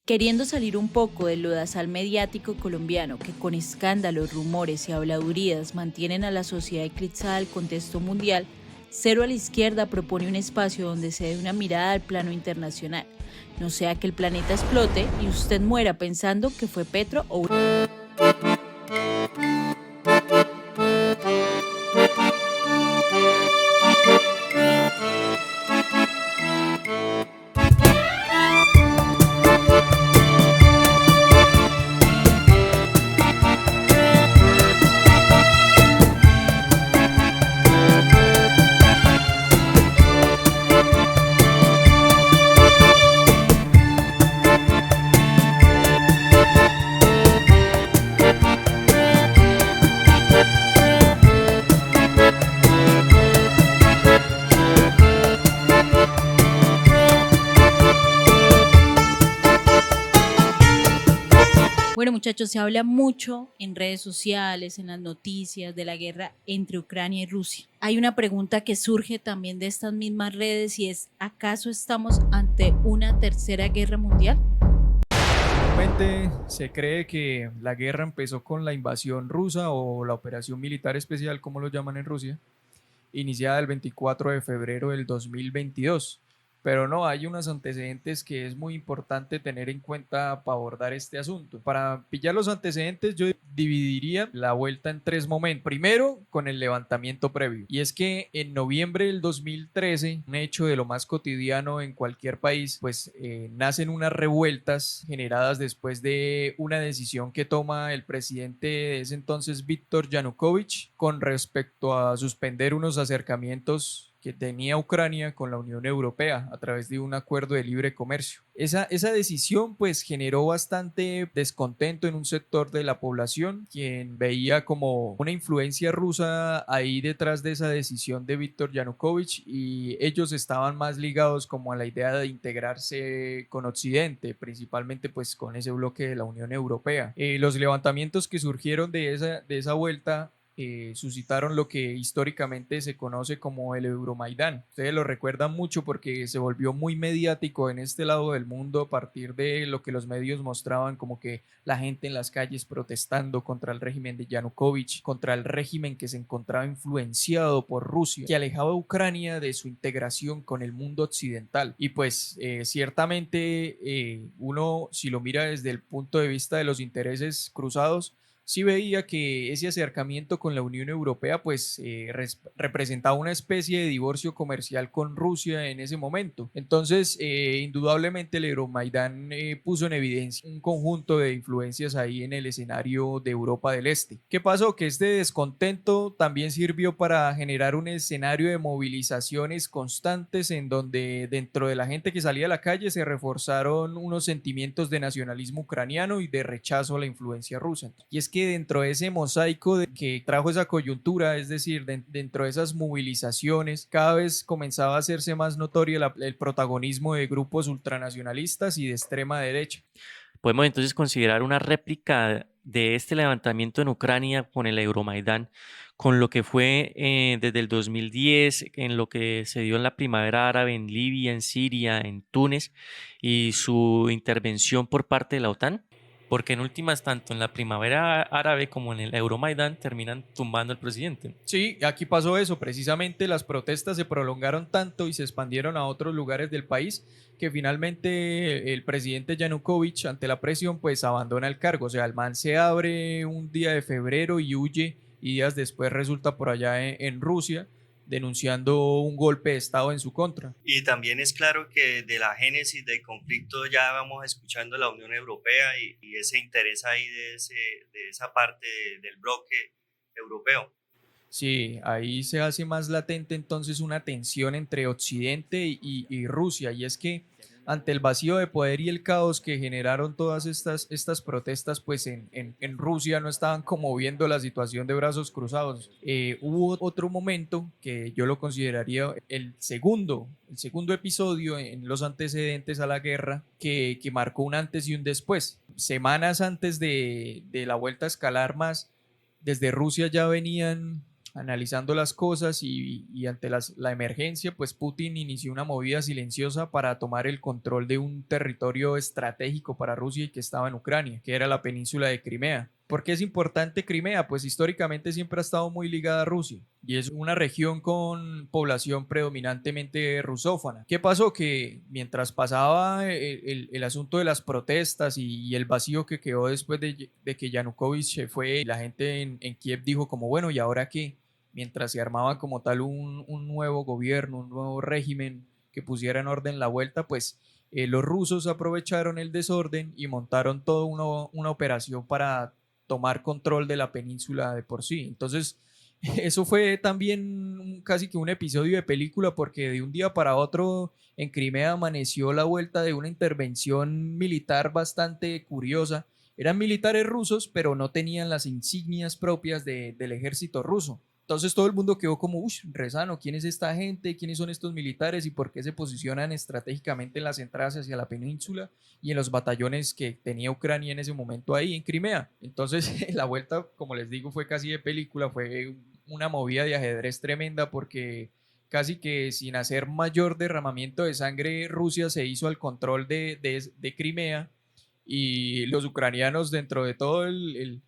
Queriendo salir un poco del lodazal mediático colombiano que con escándalos, rumores y habladurías mantienen a la sociedad eclipsada del contexto mundial, Cero a la Izquierda propone un espacio donde se dé una mirada al plano internacional. No sea que el planeta explote y usted muera pensando que fue Petro o... Bueno, muchachos, se habla mucho en redes sociales, en las noticias de la guerra entre Ucrania y Rusia. Hay una pregunta que surge también de estas mismas redes y es, ¿acaso estamos ante una tercera guerra mundial? Actualmente se cree que la guerra empezó con la invasión rusa o la operación militar especial, como lo llaman en Rusia, iniciada el 24 de febrero del 2022. Pero no, hay unos antecedentes que es muy importante tener en cuenta para abordar este asunto. Para pillar los antecedentes, yo dividiría la vuelta en tres momentos. Primero, con el levantamiento previo. Y es que en noviembre del 2013, un hecho de lo más cotidiano en cualquier país, pues nacen unas revueltas generadas después de una decisión que toma el presidente de ese entonces, Víctor Yanukovych, con respecto a suspender unos acercamientos que tenía Ucrania con la Unión Europea a través de un acuerdo de libre comercio. Esa decisión pues generó bastante descontento en un sector de la población, quien veía como una influencia rusa ahí detrás de esa decisión de Víctor Yanukovych, y ellos estaban más ligados como a la idea de integrarse con Occidente, principalmente pues con ese bloque de la Unión Europea. Los levantamientos que surgieron de esa vuelta suscitaron lo que históricamente se conoce como el Euromaidán. Ustedes lo recuerdan mucho porque se volvió muy mediático en este lado del mundo a partir de lo que los medios mostraban como que la gente en las calles protestando contra el régimen de Yanukovych, contra el régimen que se encontraba influenciado por Rusia, que alejaba a Ucrania de su integración con el mundo occidental. Y pues ciertamente uno, si lo mira desde el punto de vista de los intereses cruzados, sí veía que ese acercamiento con la Unión Europea pues representaba una especie de divorcio comercial con Rusia en ese momento. Entonces, indudablemente el Euromaidán puso en evidencia un conjunto de influencias ahí en el escenario de Europa del Este. ¿Qué pasó? Que este descontento también sirvió para generar un escenario de movilizaciones constantes en donde dentro de la gente que salía a la calle se reforzaron unos sentimientos de nacionalismo ucraniano y de rechazo a la influencia rusa. Y es que dentro de ese mosaico que trajo esa coyuntura, es decir, dentro de esas movilizaciones, cada vez comenzaba a hacerse más notorio el protagonismo de grupos ultranacionalistas y de extrema derecha. Podemos entonces considerar una réplica de este levantamiento en Ucrania con el Euromaidán, con lo que fue desde el 2010, en lo que se dio en la primavera árabe en Libia, en Siria, en Túnez y su intervención por parte de la OTAN. Porque en últimas, tanto en la primavera árabe como en el Euromaidán terminan tumbando al presidente. Sí, aquí pasó eso, precisamente las protestas se prolongaron tanto y se expandieron a otros lugares del país que finalmente el presidente Yanukovych, ante la presión, pues abandona el cargo. O sea, el man se abre un día de febrero y huye, y días después resulta por allá en Rusia denunciando un golpe de estado en su contra. Y también es claro que de la génesis del conflicto ya vamos escuchando la Unión Europea y ese interés ahí de esa parte del bloque europeo. Sí, ahí se hace más latente entonces una tensión entre Occidente y Rusia, y es que ante el vacío de poder y el caos que generaron todas estas protestas, pues en Rusia no estaban como viendo la situación de brazos cruzados. Hubo otro momento que yo lo consideraría el segundo episodio en los antecedentes a la guerra que marcó un antes y un después. Semanas antes de la vuelta a escalar más, desde Rusia ya venían analizando las cosas y ante la emergencia, pues Putin inició una movida silenciosa para tomar el control de un territorio estratégico para Rusia y que estaba en Ucrania, que era la península de Crimea. ¿Por qué es importante Crimea? Pues históricamente siempre ha estado muy ligada a Rusia y es una región con población predominantemente rusófona. ¿Qué pasó? Que mientras pasaba el asunto de las protestas y el vacío que quedó después de que Yanukovych se fue, la gente en Kiev dijo como, bueno, ¿y ahora qué? Mientras se armaba como tal un nuevo gobierno, un nuevo régimen que pusiera en orden la vuelta, pues los rusos aprovecharon el desorden y montaron toda una operación para tomar control de la península de por sí. Entonces, eso fue también casi que un episodio de película porque de un día para otro en Crimea amaneció la vuelta de una intervención militar bastante curiosa. Eran militares rusos, pero no tenían las insignias propias del ejército ruso. Entonces todo el mundo quedó como, uy, rezano, ¿quién es esta gente? ¿Quiénes son estos militares? ¿Y por qué se posicionan estratégicamente en las entradas hacia la península y en los batallones que tenía Ucrania en ese momento ahí en Crimea? Entonces la vuelta, como les digo, fue casi de película, fue una movida de ajedrez tremenda porque casi que sin hacer mayor derramamiento de sangre, Rusia se hizo al control de Crimea y los ucranianos dentro de todo el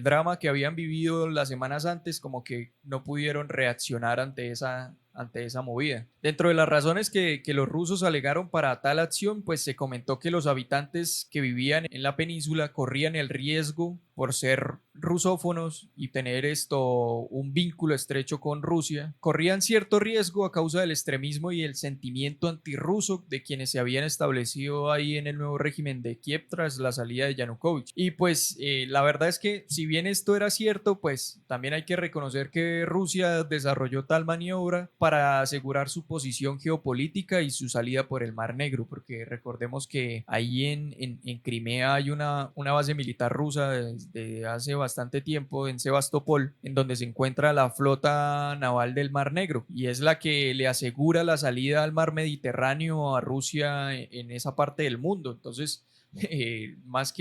drama que habían vivido las semanas antes, como que no pudieron reaccionar ante esa movida. Dentro de las razones que los rusos alegaron para tal acción, pues se comentó que los habitantes que vivían en la península corrían el riesgo por ser rusófonos y tener un vínculo estrecho con Rusia, corrían cierto riesgo a causa del extremismo y el sentimiento antirruso de quienes se habían establecido ahí en el nuevo régimen de Kiev tras la salida de Yanukovych. Y pues la verdad es que si bien esto era cierto, pues también hay que reconocer que Rusia desarrolló tal maniobra para asegurar su posición geopolítica y su salida por el Mar Negro, porque recordemos que ahí en Crimea hay una base militar rusa desde hace bastante tiempo en Sebastopol, en donde se encuentra la flota naval del Mar Negro y es la que le asegura la salida al mar Mediterráneo a Rusia en esa parte del mundo. Entonces, más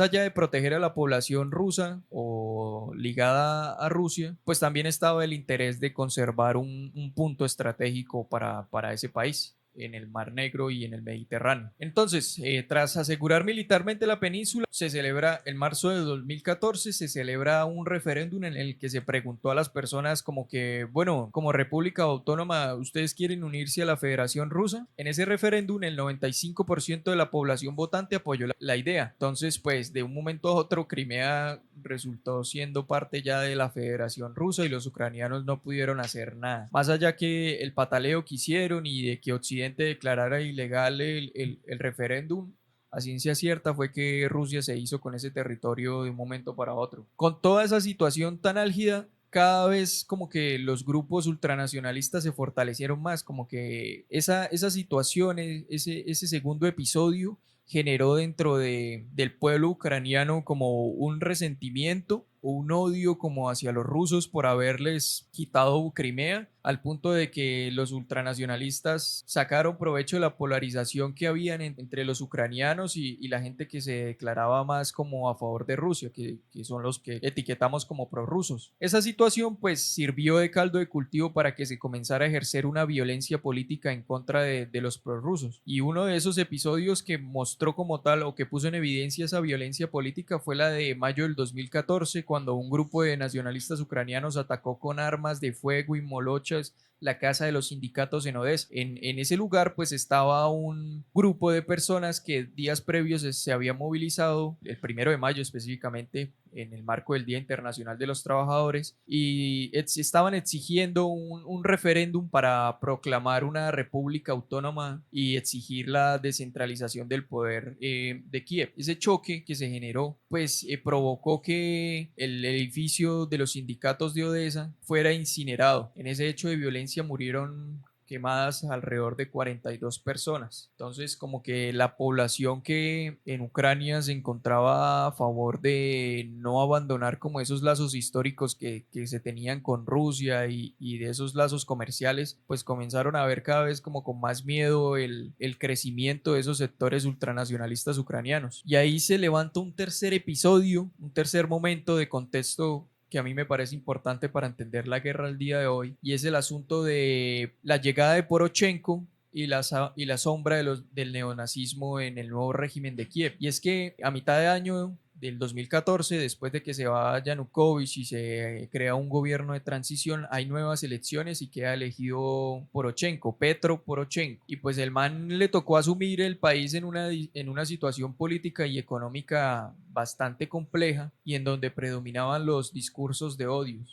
allá de proteger a la población rusa o ligada a Rusia, pues también estaba el interés de conservar un punto estratégico para ese país en el Mar Negro y en el Mediterráneo. Entonces, tras asegurar militarmente la península, se celebra en marzo de 2014, se celebra un referéndum en el que se preguntó a las personas como que, bueno, como república autónoma, ¿ustedes quieren unirse a la Federación Rusa? En ese referéndum, el 95% de la población votante apoyó la idea. Entonces, pues, de un momento a otro, Crimea resultó siendo parte ya de la Federación Rusa y los ucranianos no pudieron hacer nada. Más allá que el pataleo que hicieron y de que Occidente declarara ilegal el referéndum, a ciencia cierta fue que Rusia se hizo con ese territorio de un momento para otro. Con toda esa situación tan álgida, cada vez como que los grupos ultranacionalistas se fortalecieron más, como que esa situación, ese segundo episodio generó dentro del pueblo ucraniano como un resentimiento o un odio como hacia los rusos por haberles quitado Crimea, al punto de que los ultranacionalistas sacaron provecho de la polarización que habían entre los ucranianos y la gente que se declaraba más como a favor de Rusia, que son los que etiquetamos como prorrusos. Esa situación pues sirvió de caldo de cultivo para que se comenzara a ejercer una violencia política en contra de los prorrusos. Y uno de esos episodios que mostró como tal o que puso en evidencia esa violencia política fue la de mayo del 2014, cuando un grupo de nacionalistas ucranianos atacó con armas de fuego y molochas la casa de los sindicatos en Odessa. En ese lugar pues estaba un grupo de personas que días previos se había movilizado, el 1 de mayo específicamente, en el marco del Día Internacional de los Trabajadores, y estaban exigiendo un referéndum para proclamar una república autónoma y exigir la descentralización del poder de Kiev. Ese choque que se generó pues provocó que el edificio de los sindicatos de Odessa fuera incinerado. En ese hecho de violencia murieron quemadas alrededor de 42 personas. Entonces, como que la población que en Ucrania se encontraba a favor de no abandonar como esos lazos históricos que se tenían con Rusia y de esos lazos comerciales, pues comenzaron a ver cada vez como con más miedo el crecimiento de esos sectores ultranacionalistas ucranianos. Y ahí se levanta un tercer episodio, un tercer momento de contexto que a mí me parece importante para entender la guerra al día de hoy, y es el asunto de la llegada de Poroshenko y la sombra del neonazismo en el nuevo régimen de Kiev. Y es que a mitad de año del 2014, después de que se va Yanukovych y se crea un gobierno de transición, hay nuevas elecciones y queda elegido Poroshenko, Petro Poroshenko. Y pues el man le tocó asumir el país en una situación política y económica bastante compleja y en donde predominaban los discursos de odio.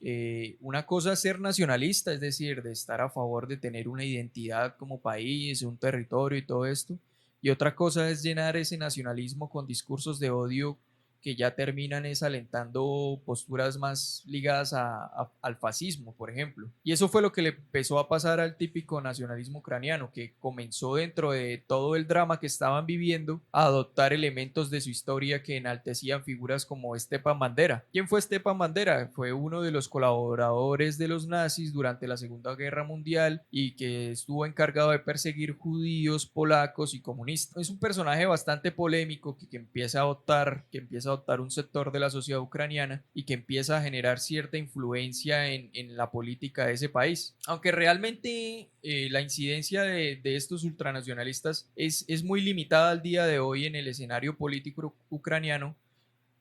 Una cosa es ser nacionalista, es decir, de estar a favor de tener una identidad como país, un territorio y todo esto. Y otra cosa es llenar ese nacionalismo con discursos de odio que ya terminan es alentando posturas más ligadas al fascismo, por ejemplo. Y eso fue lo que le empezó a pasar al típico nacionalismo ucraniano, que comenzó dentro de todo el drama que estaban viviendo a adoptar elementos de su historia que enaltecían figuras como Stepan Bandera. ¿Quién fue Stepan Bandera? Fue uno de los colaboradores de los nazis durante la Segunda Guerra Mundial y que estuvo encargado de perseguir judíos, polacos y comunistas. Es un personaje bastante polémico que empieza a adoptar un sector de la sociedad ucraniana y que empieza a generar cierta influencia en la política de ese país. Aunque realmente la incidencia de estos ultranacionalistas es muy limitada al día de hoy en el escenario político ucraniano,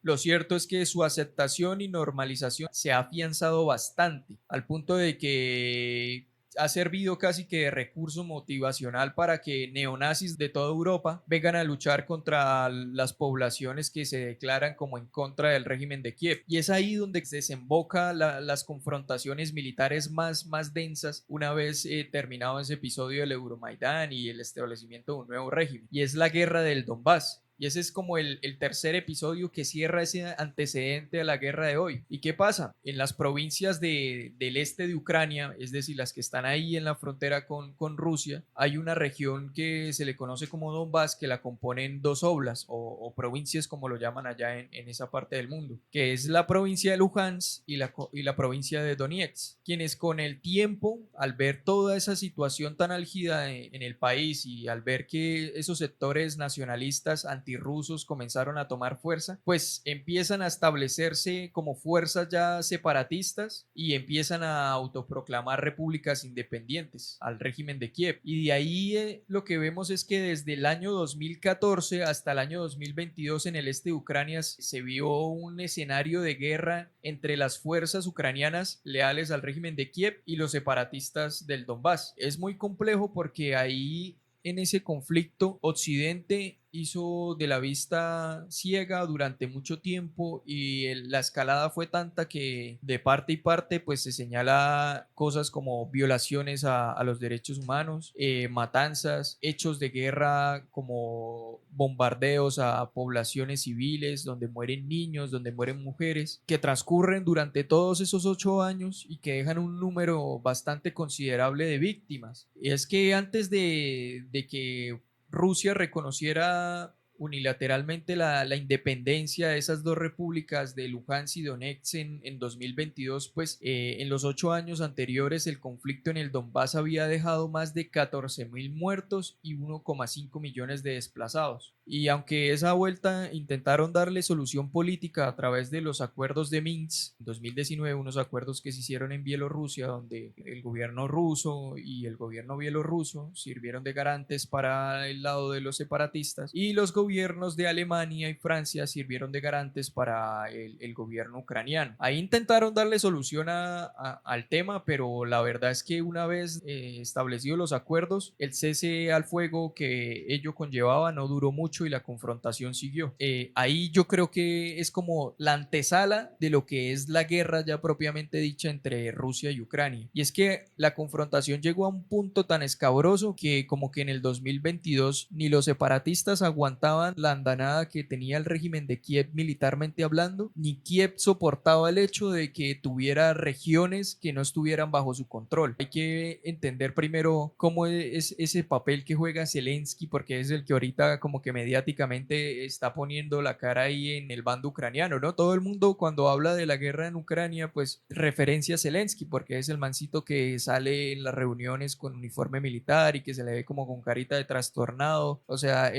lo cierto es que su aceptación y normalización se ha afianzado bastante, al punto de que ha servido casi que de recurso motivacional para que neonazis de toda Europa vengan a luchar contra las poblaciones que se declaran como en contra del régimen de Kiev. Y es ahí donde se desemboca las confrontaciones militares más densas una vez terminado ese episodio del Euromaidán y el establecimiento de un nuevo régimen. Y es la guerra del Donbass. Y ese es como el tercer episodio que cierra ese antecedente a la guerra de hoy. ¿Y qué pasa? En las provincias del este de Ucrania, es decir, las que están ahí en la frontera con Rusia, hay una región que se le conoce como Donbass, que la componen dos oblas o provincias, como lo llaman allá en esa parte del mundo, que es la provincia de Luhansk y la provincia de Donetsk, quienes con el tiempo, al ver toda esa situación tan álgida en el país y al ver que esos sectores nacionalistas antirrusos comenzaron a tomar fuerza, pues empiezan a establecerse como fuerzas ya separatistas y empiezan a autoproclamar repúblicas independientes al régimen de Kiev. Y de ahí lo que vemos es que desde el año 2014 hasta el año 2022 en el este de Ucrania se vio un escenario de guerra entre las fuerzas ucranianas leales al régimen de Kiev y los separatistas del Donbass. Es muy complejo porque ahí en ese conflicto Occidente hizo de la vista ciega durante mucho tiempo y la escalada fue tanta que de parte y parte pues se señala cosas como violaciones a los derechos humanos, matanzas, hechos de guerra como bombardeos a poblaciones civiles donde mueren niños, donde mueren mujeres, que transcurren durante todos esos 8 años y que dejan un número bastante considerable de víctimas. Y es que antes de que Rusia reconociera unilateralmente la independencia de esas dos repúblicas de Luhansk y Donetsk en 2022, pues en los 8 años anteriores el conflicto en el Donbass había dejado más de 14.000 muertos y 1,5 millones de desplazados. Y aunque esa vuelta intentaron darle solución política a través de los acuerdos de Minsk, en 2019, unos acuerdos que se hicieron en Bielorrusia, donde el gobierno ruso y el gobierno bielorruso sirvieron de garantes para el lado de los separatistas y los gobiernos de Alemania y Francia sirvieron de garantes para el gobierno ucraniano. Ahí intentaron darle solución al tema, pero la verdad es que una vez establecidos los acuerdos, el cese al fuego que ello conllevaba no duró mucho y la confrontación siguió. Ahí yo creo que es como la antesala de lo que es la guerra ya propiamente dicha entre Rusia y Ucrania. Y es que la confrontación llegó a un punto tan escabroso que como que en el 2022 ni los separatistas aguantaban la andanada que tenía el régimen de Kiev militarmente hablando, ni Kiev soportaba el hecho de que tuviera regiones que no estuvieran bajo su control. Hay que entender primero cómo es ese papel que juega Zelensky, porque es el que ahorita como que mediáticamente está poniendo la cara ahí en el bando ucraniano, ¿no? Todo el mundo cuando habla de la guerra en Ucrania pues referencia a Zelensky porque es el mancito que sale en las reuniones con uniforme militar y que se le ve como con carita de trastornado, o sea,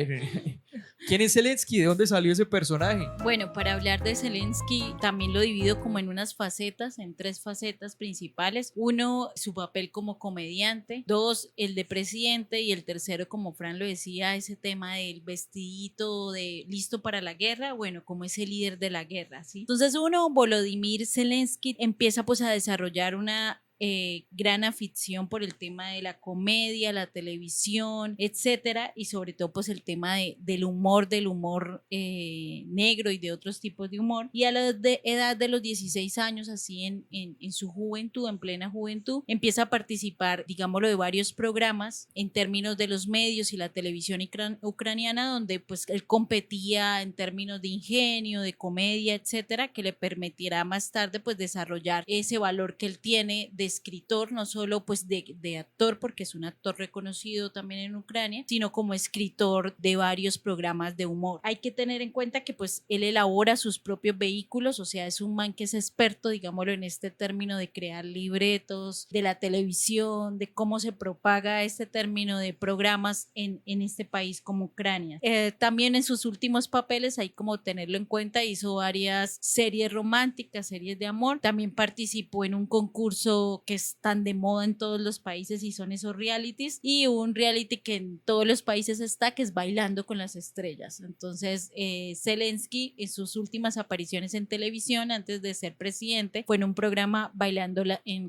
¿Quién es Zelensky? ¿De dónde salió ese personaje? Bueno, para hablar de Zelensky también lo divido como en unas facetas, en tres facetas principales. Uno, su papel como comediante. Dos, el de presidente. Y el tercero, como Fran lo decía, ese tema del vestidito de listo para la guerra, bueno, como ese líder de la guerra, ¿sí? Entonces uno, Volodymyr Zelensky, empieza pues a desarrollar una gran afición por el tema de la comedia, la televisión, etcétera, y sobre todo pues el tema del humor negro y de otros tipos de humor. Y a la edad de los 16 años, así en su juventud, en plena juventud, empieza a participar, digámoslo, de varios programas en términos de los medios y la televisión ucraniana, donde pues él competía en términos de ingenio, de comedia, etcétera, que le permitirá más tarde pues desarrollar ese valor que él tiene de escritor, no solo pues de actor, porque es un actor reconocido también en Ucrania, sino como escritor de varios programas de humor. Hay que tener en cuenta que pues él elabora sus propios vehículos, o sea, es un man que es experto, digámoslo, en este término de crear libretos, de la televisión, de cómo se propaga este término de programas en este país como Ucrania. También en sus últimos papeles, hay como tenerlo en cuenta, hizo varias series románticas, series de amor, también participó en un concurso que están de moda en todos los países y son esos realities, y un reality que en todos los países está, que es Bailando con las Estrellas. Entonces Zelensky en sus últimas apariciones en televisión antes de ser presidente fue en un programa Bailando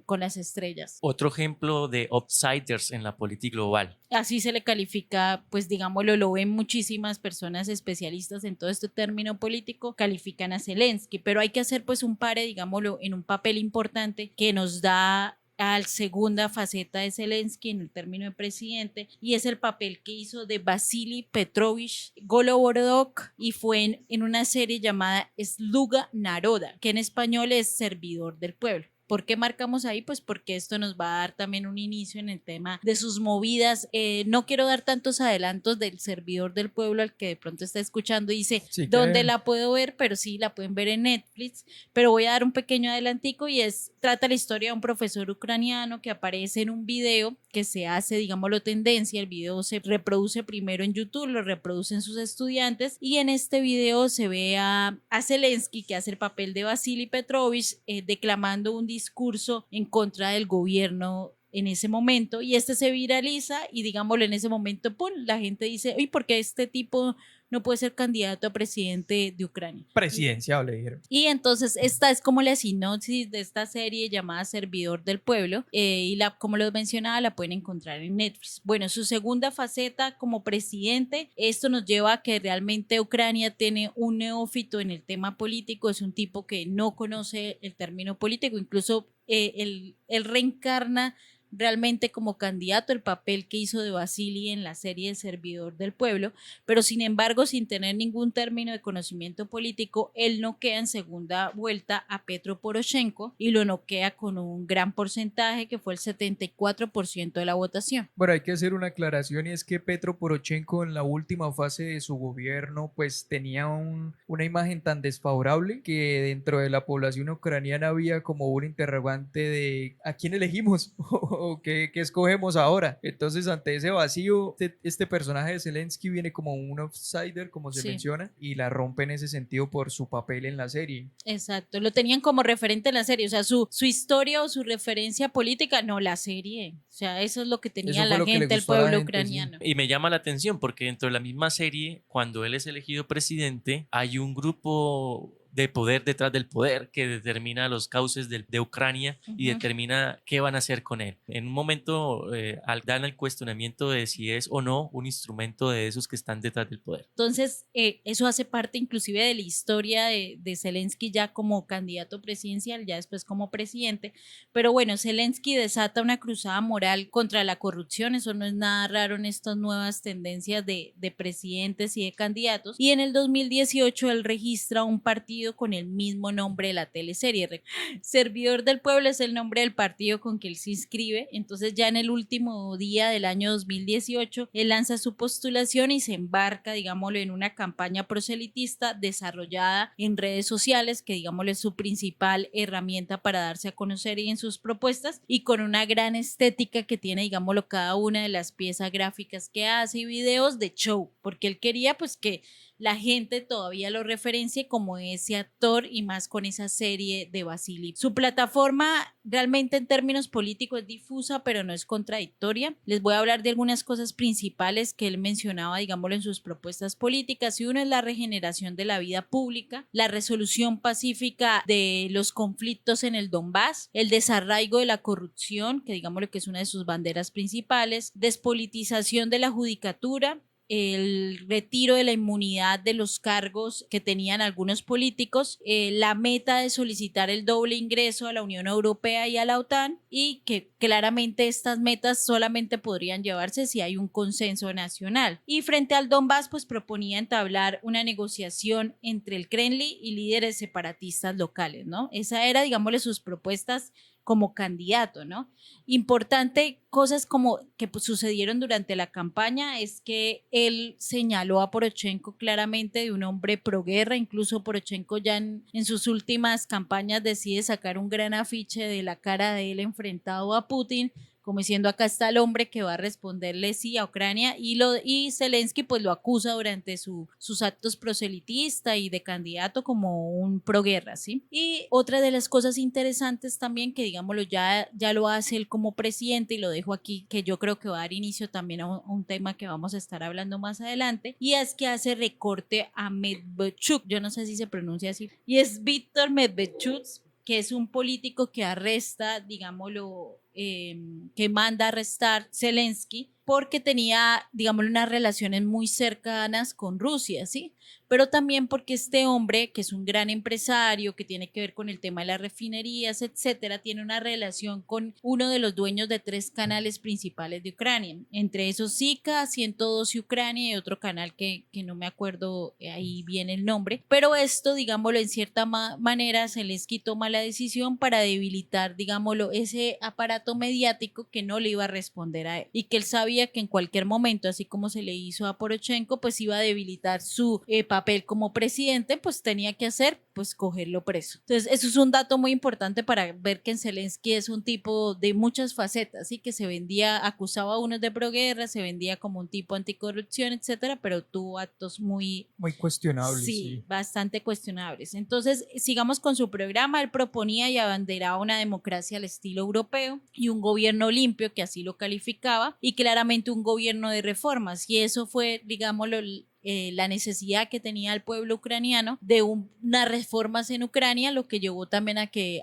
con las Estrellas. Otro ejemplo de outsiders en la política global. Así se le califica, pues digámoslo, lo ven muchísimas personas especialistas en todo este término político, califican a Zelensky, pero hay que hacer pues un pare, digámoslo, en un papel importante que nos da a la segunda faceta de Zelensky en el término de presidente, y es el papel que hizo de Vasily Petrovich Goloborodok, y fue en una serie llamada Sluga Naroda, que en español es Servidor del Pueblo. ¿Por qué marcamos ahí? Pues porque esto nos va a dar también un inicio en el tema de sus movidas. No quiero dar tantos adelantos del Servidor del Pueblo al que de pronto está escuchando y dice, sí, ¿dónde la puedo ver? Pero sí, la pueden ver en Netflix. Pero voy a dar un pequeño adelantico, y trata la historia de un profesor ucraniano que aparece en un video que se hace, digámoslo, tendencia. El video se reproduce primero en YouTube, lo reproducen sus estudiantes, y en este video se ve a Zelensky, que hace el papel de Vasily Petrovich, declamando un discurso en contra del gobierno en ese momento, y se viraliza, y digámoslo, en ese momento, ¡pum!, la gente dice, uy, ¿por qué este tipo no puede ser candidato a presidente de Ucrania? Presidencial, le dijeron. Y entonces esta es como la sinopsis de esta serie llamada Servidor del Pueblo, y como lo mencionaba, la pueden encontrar en Netflix. Bueno, su segunda faceta como presidente, esto nos lleva a que realmente Ucrania tiene un neófito en el tema político, es un tipo que no conoce el término político, incluso él reencarna realmente como candidato el papel que hizo de Vasily en la serie Servidor del Pueblo, pero sin embargo, sin tener ningún término de conocimiento político, él noquea en segunda vuelta a Petro Poroshenko, y lo noquea con un gran porcentaje, que fue el 74% de la votación. Bueno, hay que hacer una aclaración, y es que Petro Poroshenko en la última fase de su gobierno pues tenía una imagen tan desfavorable que dentro de la población ucraniana había como un interrogante de ¿a quién elegimos? ¿O qué escogemos ahora? Entonces, ante ese vacío, este personaje de Zelensky viene como un outsider, como se menciona, y la rompe en ese sentido por su papel en la serie. Exacto, lo tenían como referente en la serie, o sea, su historia o su referencia política, no la serie. O sea, eso es lo que tenía la gente, el pueblo ucraniano. Sí. Y me llama la atención porque dentro de la misma serie, cuando él es elegido presidente, hay un grupo de poder detrás del poder que determina los cauces de Ucrania y determina qué van a hacer con él. En un momento dan el cuestionamiento de si es o no un instrumento de esos que están detrás del poder. Entonces, eso hace parte inclusive de la historia de Zelensky ya como candidato presidencial, ya después como presidente. Pero bueno, Zelensky desata una cruzada moral contra la corrupción, eso no es nada raro en estas nuevas tendencias de presidentes y de candidatos. Y en el 2018 él registra un partido partido con el mismo nombre de la teleserie. Servidor del Pueblo es el nombre del partido con que él se inscribe. Entonces ya en el último día del año 2018 él lanza su postulación y se embarca, digámoslo, en una campaña proselitista desarrollada en redes sociales, que digámoslo es su principal herramienta para darse a conocer y en sus propuestas, y con una gran estética que tiene, digámoslo, cada una de las piezas gráficas que hace y videos de show, porque él quería pues que la gente todavía lo referencie como ese actor y más con esa serie de Vasily. Su plataforma realmente en términos políticos es difusa, pero no es contradictoria. Les voy a hablar de algunas cosas principales que él mencionaba, digámoslo, en sus propuestas políticas, y una es la regeneración de la vida pública, la resolución pacífica de los conflictos en el Donbass, el desarraigo de la corrupción, que digámoslo que es una de sus banderas principales, despolitización de la judicatura, el retiro de la inmunidad de los cargos que tenían algunos políticos, la meta de solicitar el doble ingreso a la Unión Europea y a la OTAN, y que claramente estas metas solamente podrían llevarse si hay un consenso nacional. Y frente al Donbass, pues proponía entablar una negociación entre el Kremlin y líderes separatistas locales, ¿no? Esa era, digámosle, sus propuestas como candidato, ¿no? Importante, cosas como que pues, sucedieron durante la campaña es que él señaló a Poroshenko claramente de un hombre proguerra. Incluso Poroshenko ya en sus últimas campañas decide sacar un gran afiche de la cara de él enfrentado a Putin, como diciendo acá está el hombre que va a responderle sí a Ucrania, y Zelensky pues lo acusa durante sus actos proselitistas y de candidato como un proguerra, ¿sí? Y otra de las cosas interesantes también que digámoslo ya lo hace él como presidente, y lo dejo aquí, que yo creo que va a dar inicio también a un tema que vamos a estar hablando más adelante, y es que hace recorte a Medvedchuk, yo no sé si se pronuncia así, y es Víctor Medvedchuk, que es un político que arresta, digámoslo, que manda arrestar Zelensky porque tenía, digamos, unas relaciones muy cercanas con Rusia, ¿sí? Pero también porque este hombre, que es un gran empresario, que tiene que ver con el tema de las refinerías, etcétera, tiene una relación con uno de los dueños de 3 canales principales de Ucrania, entre esos Zika, 112 Ucrania y otro canal que no me acuerdo ahí bien el nombre, pero esto, digámoslo, en cierta manera Zelensky toma la decisión para debilitar, digámoslo, ese aparato mediático que no le iba a responder a él, y que él sabía que en cualquier momento, así como se le hizo a Poroshenko, pues iba a debilitar su papel como presidente, pues tenía que hacer, pues cogerlo preso. Entonces eso es un dato muy importante para ver que Zelensky es un tipo de muchas facetas, ¿sí? Que se vendía, acusaba a unos de proguerra, se vendía como un tipo anticorrupción, etcétera, pero tuvo actos muy cuestionables. Sí, bastante cuestionables. Entonces, sigamos con su programa. Él proponía y abanderaba una democracia al estilo europeo y un gobierno limpio, que así lo calificaba, y claramente un gobierno de reformas. Y eso fue, digámoslo, la necesidad que tenía el pueblo ucraniano de unas reformas en Ucrania, lo que llevó también a que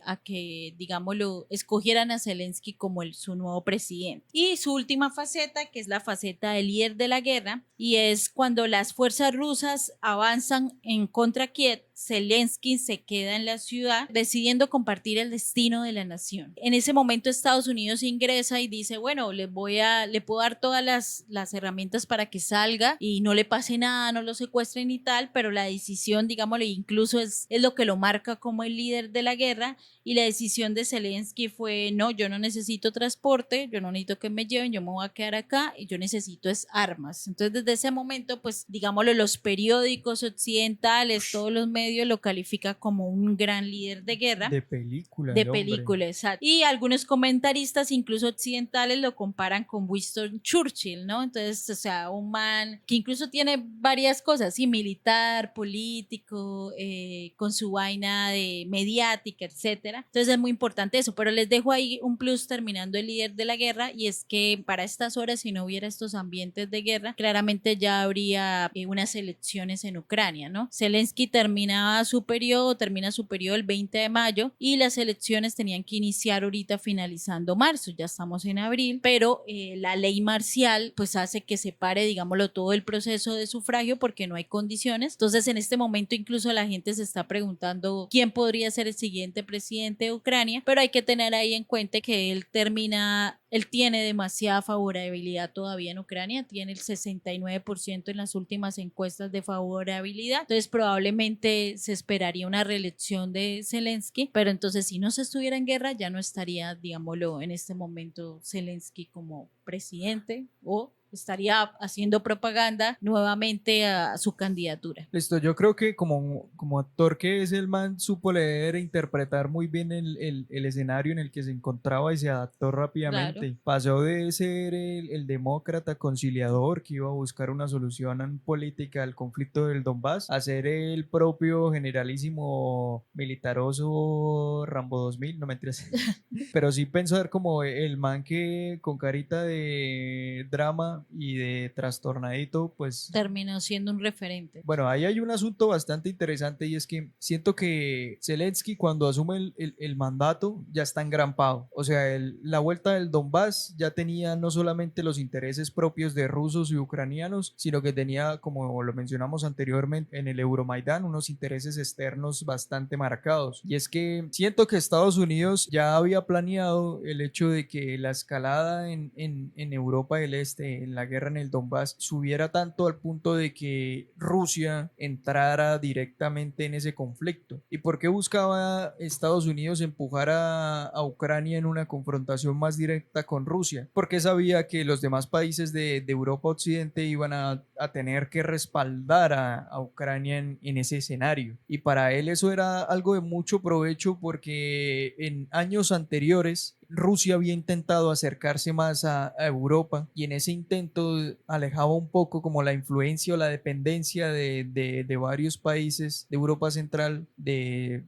digámoslo, escogieran a Zelensky como su nuevo presidente. Y su última faceta, que es la faceta del líder de la guerra, y es cuando las fuerzas rusas avanzan en contra Kiev, Zelensky se queda en la ciudad decidiendo compartir el destino de la nación. En ese momento Estados Unidos ingresa y dice, bueno, le puedo dar todas las herramientas para que salga y no le pase nada, no lo secuestren y tal, pero la decisión, digámoslo, incluso es lo que lo marca como el líder de la guerra, y la decisión de Zelensky fue, no, yo no necesito transporte, yo no necesito que me lleven, yo me voy a quedar acá y yo necesito es armas. Entonces desde ese momento, pues digámoslo, los periódicos occidentales, todos los medios lo califican como un gran líder de guerra. De película. De película, exacto. Y algunos comentaristas, incluso occidentales, lo comparan con Winston Churchill, ¿no? Entonces, o sea, un man que incluso tiene varias cosas, sí, militar, político, con su vaina de mediática, etcétera. Entonces es muy importante eso, pero les dejo ahí un plus terminando el líder de la guerra, y es que para estas horas, si no hubiera estos ambientes de guerra, claramente ya habría unas elecciones en Ucrania, ¿no? Zelensky termina su periodo el 20 de mayo, y las elecciones tenían que iniciar ahorita finalizando marzo, ya estamos en abril, pero la ley marcial pues hace que se pare, digámoslo, todo el proceso de sufragio porque no hay condiciones. Entonces en este momento incluso la gente se está preguntando quién podría ser el siguiente presidente de Ucrania, pero hay que tener ahí en cuenta que él termina Él tiene demasiada favorabilidad todavía en Ucrania, tiene el 69% en las últimas encuestas de favorabilidad, entonces probablemente se esperaría una reelección de Zelensky, pero entonces si no se estuviera en guerra ya no estaría, digámoslo, en este momento Zelensky como presidente o estaría haciendo propaganda nuevamente a su candidatura. Listo, yo creo que como actor que es el man, supo leer e interpretar muy bien el escenario en el que se encontraba y se adaptó Claro. rápidamente. Pasó de ser el demócrata conciliador que iba a buscar una solución política al conflicto del Donbass a ser el propio generalísimo militaroso Rambo 2000, no me interesa. Pero sí pensar como el man que con carita de drama y de trastornadito, pues Terminó siendo un referente. bueno, ahí hay un asunto bastante interesante y es que siento que Zelensky cuando asume el mandato ya está engrampado. O sea, la vuelta del Donbass ya tenía no solamente los intereses propios de rusos y ucranianos, sino que tenía, como lo mencionamos anteriormente, en el Euromaidán unos intereses externos bastante marcados. Y es que siento que Estados Unidos ya había planeado el hecho de que la escalada en Europa del Este, en la guerra en el Donbass, subiera tanto al punto de que Rusia entrara directamente en ese conflicto. ¿Y por qué buscaba Estados Unidos empujar a Ucrania en una confrontación más directa con Rusia? Porque sabía que los demás países de Europa Occidente iban a tener que respaldar a Ucrania en ese escenario. Y para él eso era algo de mucho provecho porque en años anteriores Rusia había intentado acercarse más a Europa y en ese intento alejaba un poco como la influencia o la dependencia de varios países de Europa Central,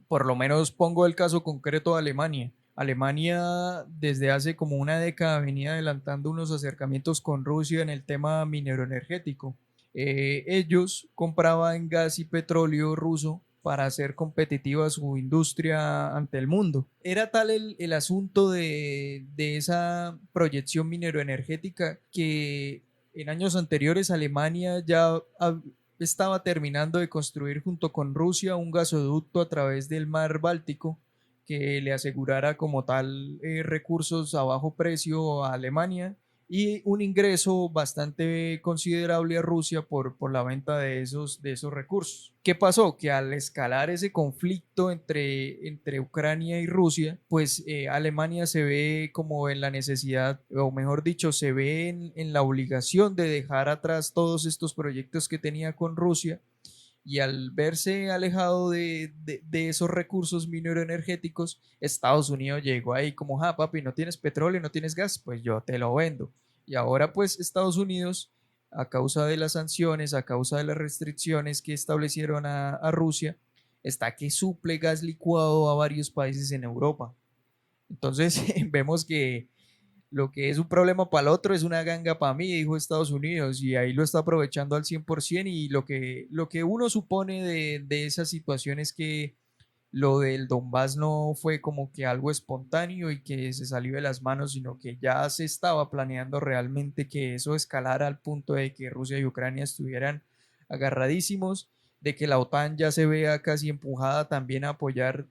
por lo menos pongo el caso concreto de Alemania. Alemania desde hace como una década venía adelantando unos acercamientos con Rusia en el tema minero energético. Ellos compraban gas y petróleo ruso para hacer competitiva su industria ante el mundo. Era tal el asunto de esa proyección mineroenergética que en años anteriores Alemania ya estaba terminando de construir junto con Rusia un gasoducto a través del mar Báltico que le asegurara como tal recursos a bajo precio a Alemania y un ingreso bastante considerable a Rusia por la venta de esos recursos. ¿Qué pasó? Que al escalar ese conflicto entre Ucrania y Rusia, pues Alemania se ve como en la necesidad, o mejor dicho, se ve en la obligación de dejar atrás todos estos proyectos que tenía con Rusia y al verse alejado de esos recursos mineroenergéticos, Estados Unidos llegó ahí como, ah, papi, no tienes petróleo, no tienes gas, pues yo te lo vendo. Y ahora pues Estados Unidos, a causa de las sanciones, a causa de las restricciones que establecieron a Rusia, está que suple gas licuado a varios países en Europa. Entonces vemos que lo que es un problema para el otro es una ganga para mí, dijo Estados Unidos, y ahí lo está aprovechando al 100%. Y lo que uno supone de esa situación es que lo del Donbass no fue como que algo espontáneo y que se salió de las manos, sino que ya se estaba planeando realmente que eso escalara al punto de que Rusia y Ucrania estuvieran agarradísimos, de que la OTAN ya se vea casi empujada también a apoyar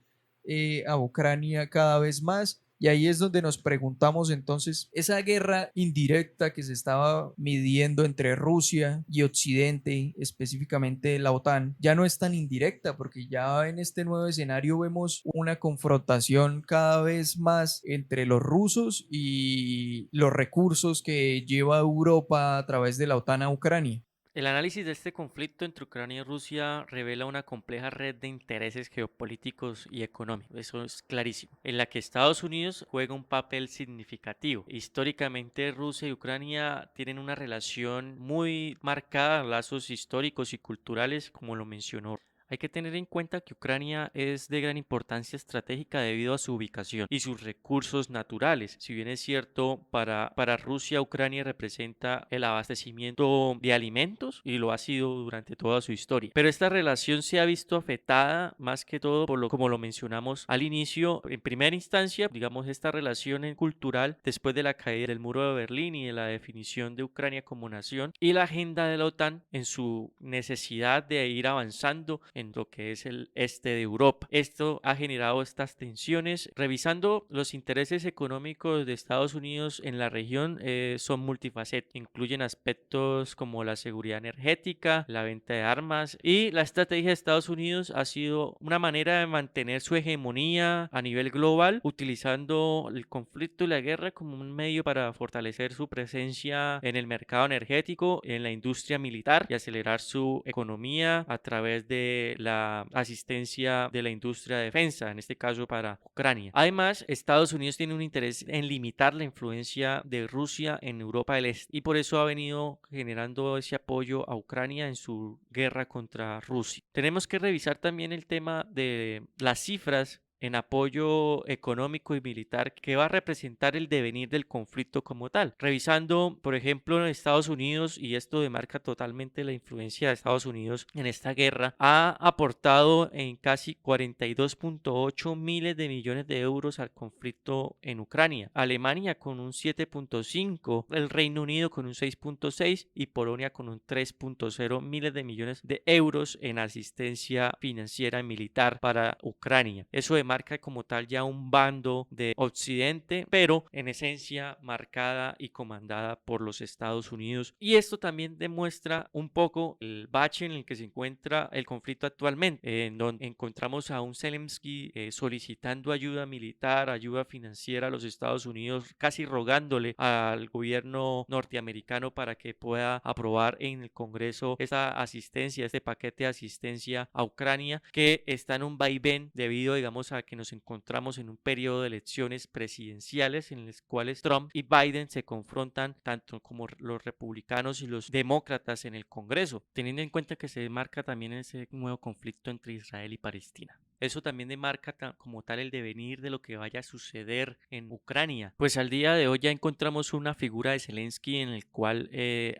a Ucrania cada vez más. Y ahí es donde nos preguntamos entonces, esa guerra indirecta que se estaba midiendo entre Rusia y Occidente, específicamente la OTAN, ya no es tan indirecta porque ya en este nuevo escenario vemos una confrontación cada vez más entre los rusos y los recursos que lleva Europa a través de la OTAN a Ucrania. El análisis de este conflicto entre Ucrania y Rusia revela una compleja red de intereses geopolíticos y económicos, eso es clarísimo, en la que Estados Unidos juega un papel significativo. Históricamente Rusia y Ucrania tienen una relación muy marcada, lazos históricos y culturales, como lo mencionó. Hay que tener en cuenta que Ucrania es de gran importancia estratégica debido a su ubicación y sus recursos naturales. Si bien es cierto, para Rusia, Ucrania representa el abastecimiento de alimentos y lo ha sido durante toda su historia. Pero esta relación se ha visto afectada más que todo por como lo mencionamos al inicio, en primera instancia, digamos, esta relación cultural después de la caída del muro de Berlín y de la definición de Ucrania como nación y la agenda de la OTAN en su necesidad de ir avanzando en lo que es el este de Europa. Esto ha generado estas tensiones. Revisando los intereses económicos de Estados Unidos en la región, son multifacéticos. Incluyen aspectos como la seguridad energética, la venta de armas, y la estrategia de Estados Unidos ha sido una manera de mantener su hegemonía a nivel global, utilizando el conflicto y la guerra como un medio para fortalecer su presencia en el mercado energético, en la industria militar, y acelerar su economía a través de la asistencia de la industria de defensa, en este caso para Ucrania. Además, Estados Unidos tiene un interés en limitar la influencia de Rusia en Europa del Este, y por eso ha venido generando ese apoyo a Ucrania en su guerra contra Rusia. Tenemos que revisar también el tema de las cifras en apoyo económico y militar que va a representar el devenir del conflicto como tal. Revisando, por ejemplo, en Estados Unidos, y esto demarca totalmente la influencia de Estados Unidos en esta guerra, ha aportado en casi 42.8 miles de millones de euros al conflicto en Ucrania. Alemania con un 7.5, el Reino Unido con un 6.6 y Polonia con un 3.0 miles de millones de euros en asistencia financiera y militar para Ucrania. Eso marca como tal ya un bando de Occidente, pero en esencia marcada y comandada por los Estados Unidos. Y esto también demuestra un poco el bache en el que se encuentra el conflicto actualmente, en donde encontramos a un Zelensky solicitando ayuda militar, ayuda financiera a los Estados Unidos, casi rogándole al gobierno norteamericano para que pueda aprobar en el Congreso esta asistencia, este paquete de asistencia a Ucrania, que está en un vaivén debido, digamos, a que nos encontramos en un periodo de elecciones presidenciales en las cuales Trump y Biden se confrontan tanto como los republicanos y los demócratas en el Congreso, teniendo en cuenta que se marca también ese nuevo conflicto entre Israel y Palestina. Eso también demarca como tal el devenir de lo que vaya a suceder en Ucrania. Pues al día de hoy ya encontramos una figura de Zelensky en el cual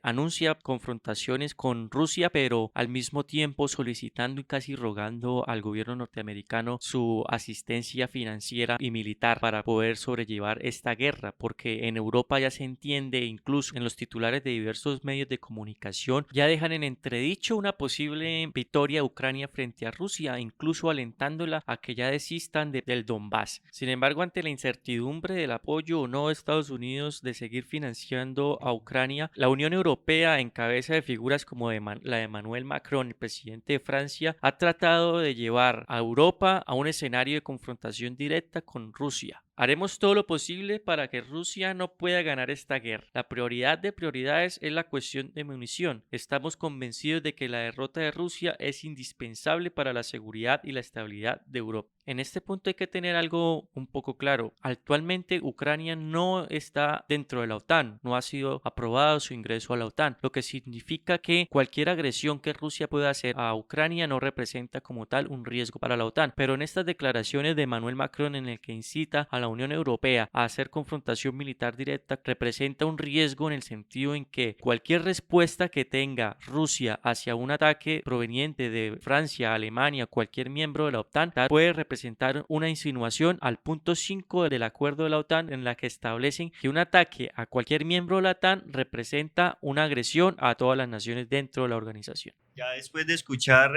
anuncia confrontaciones con Rusia, pero al mismo tiempo solicitando y casi rogando al gobierno norteamericano su asistencia financiera y militar para poder sobrellevar esta guerra, porque en Europa ya se entiende, incluso en los titulares de diversos medios de comunicación, ya dejan en entredicho una posible victoria de Ucrania frente a Rusia, incluso alentándola a que ya desistan del Donbass. Sin embargo, ante la incertidumbre del apoyo o no de Estados Unidos de seguir financiando a Ucrania, la Unión Europea, en cabeza de figuras como la de Emmanuel Macron, el presidente de Francia, ha tratado de llevar a Europa a un escenario de confrontación directa con Rusia. Haremos todo lo posible para que Rusia no pueda ganar esta guerra. La prioridad de prioridades es la cuestión de munición. Estamos convencidos de que la derrota de Rusia es indispensable para la seguridad y la estabilidad de Europa. En este punto hay que tener algo un poco claro. Actualmente Ucrania no está dentro de la OTAN, no ha sido aprobado su ingreso a la OTAN, lo que significa que cualquier agresión que Rusia pueda hacer a Ucrania no representa como tal un riesgo para la OTAN. Pero en estas declaraciones de Emmanuel Macron, en el que incita a la Unión Europea a hacer confrontación militar directa, representa un riesgo en el sentido en que cualquier respuesta que tenga Rusia hacia un ataque proveniente de Francia, Alemania, cualquier miembro de la OTAN puede representar una insinuación al punto 5 del acuerdo de la OTAN, en la que establecen que un ataque a cualquier miembro de la OTAN representa una agresión a todas las naciones dentro de la organización. Ya después de escuchar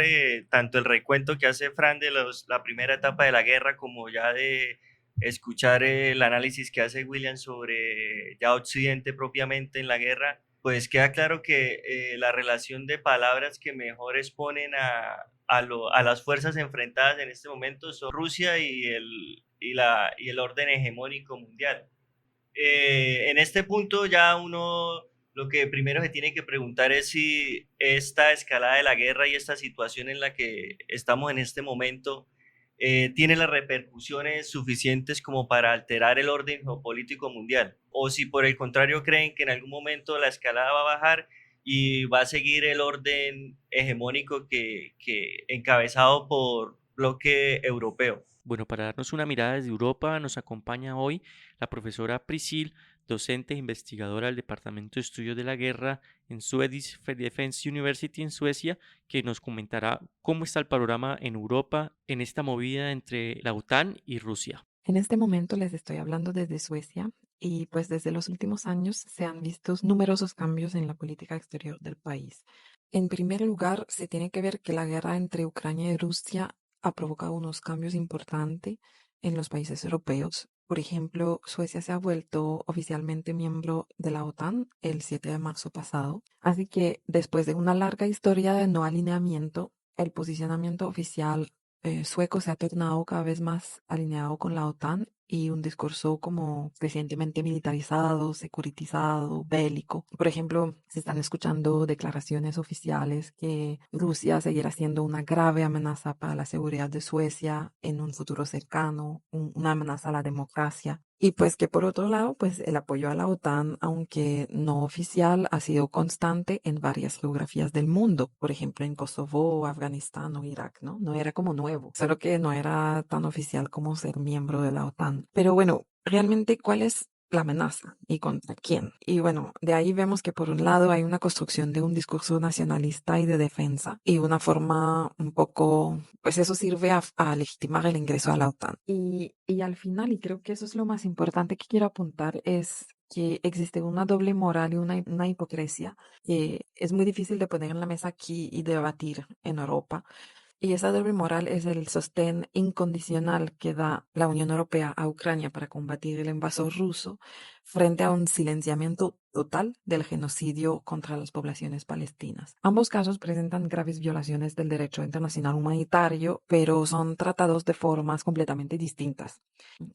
tanto el recuento que hace Fran de la primera etapa de la guerra, como ya de escuchar el análisis que hace William sobre ya Occidente propiamente en la guerra, pues queda claro que la relación de palabras que mejor exponen a las fuerzas enfrentadas en este momento son Rusia y el orden hegemónico mundial. En este punto ya uno lo que primero se tiene que preguntar es si esta escalada de la guerra y esta situación en la que estamos en este momento tiene las repercusiones suficientes como para alterar el orden geopolítico mundial, o si por el contrario creen que en algún momento la escalada va a bajar y va a seguir el orden hegemónico que encabezado por bloque europeo. Bueno, para darnos una mirada desde Europa nos acompaña hoy la profesora Priscil, docente e investigadora del Departamento de Estudios de la Guerra en Swedish Defense University en Suecia, que nos comentará cómo está el panorama en Europa en esta movida entre la OTAN y Rusia. En este momento les estoy hablando desde Suecia y pues desde los últimos años se han visto numerosos cambios en la política exterior del país. En primer lugar, se tiene que ver que la guerra entre Ucrania y Rusia ha provocado unos cambios importantes en los países europeos. Por ejemplo, Suecia se ha vuelto oficialmente miembro de la OTAN el 7 de marzo pasado. Así que después de una larga historia de no alineamiento, el posicionamiento oficial sueco se ha tornado cada vez más alineado con la OTAN y un discurso como crecientemente militarizado, securitizado, bélico. Por ejemplo, se están escuchando declaraciones oficiales que Rusia seguirá siendo una grave amenaza para la seguridad de Suecia en un futuro cercano, una amenaza a la democracia. Y pues que por otro lado, pues el apoyo a la OTAN, aunque no oficial, ha sido constante en varias geografías del mundo, por ejemplo en Kosovo, Afganistán o Irak, ¿no? No era como nuevo, solo que no era tan oficial como ser miembro de la OTAN. Pero bueno, realmente, ¿cuál es la amenaza y contra quién? Y bueno, de ahí vemos que por un lado hay una construcción de un discurso nacionalista y de defensa y una forma un poco, pues eso sirve a legitimar el ingreso a la OTAN. Y al final, y creo que eso es lo más importante que quiero apuntar, es que existe una doble moral y una hipocresía que es muy difícil de poner en la mesa aquí y debatir en Europa. Y esa doble moral es el sostén incondicional que da la Unión Europea a Ucrania para combatir el invasor ruso frente a un silenciamiento total del genocidio contra las poblaciones palestinas. Ambos casos presentan graves violaciones del derecho internacional humanitario, pero son tratados de formas completamente distintas.